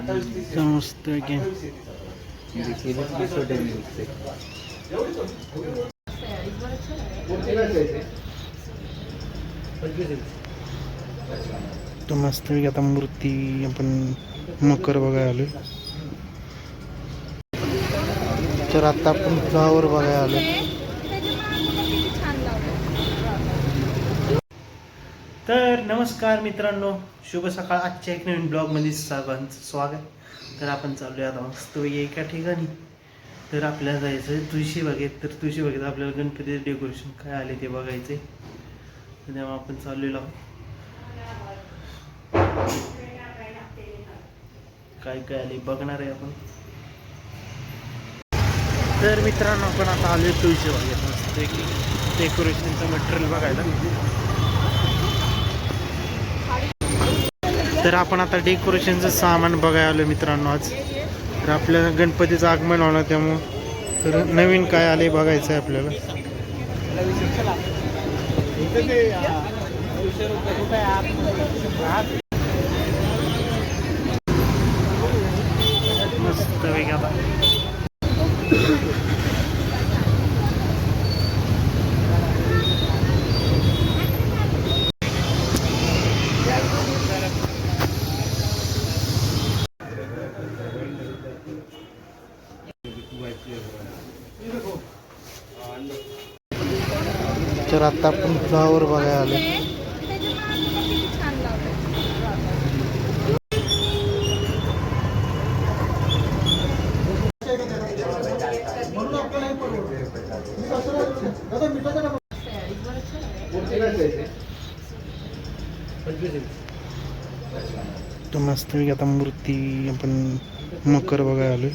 समजतं की तो मस्त आता मूर्ती आपण मकर बघायला आलोय. तर आता आपण फ्लावर बघायला आलोय. तर नमस्कार मित्रांनो, शुभ सकाळ. आजच्या एक नवीन ब्लॉगमध्ये सर्वांचं स्वागत. तर आपण चाललोय आता मस्त एका ठिकाणी. तर आपल्याला जायचं तुळशी बागेत. तर तुळशी बागेत आपल्याला गणपतीचं डेकोरेशन काय आले ते बघायचे. तर तेव्हा आपण चाललेलो काय काय आले बघणार आहे आपण. तर मित्रांनो आपण आता आलोय तुळशी बागेत मस्त डेकोरेशनचं मटेरियल बघायला. तर आपण आता डेकोरेशनचं सामान बघायला आलो मित्रांनो आज. तर आपल्याला गणपतीचं आगमन होणार त्यामुळं तर नवीन काय आले बघायचं आहे आपल्याला. मस्त वेग आता तर आता आपण फ्लावर बघायला आलो. तो मस्त आता मूर्ती आपण मकर बघायला आलोय.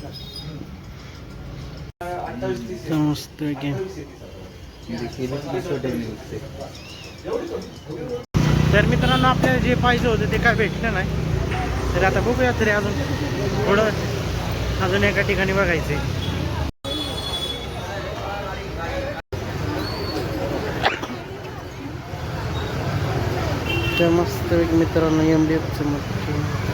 मस्त की तर मित्रांनो आपल्याला जे पाहिजे होतं ते काय भेटलं नाही. तर आता बघूया तरी अजून थोडं अजून एका ठिकाणी बघायचंय. तर मस्त मित्रांनो MDFचं मग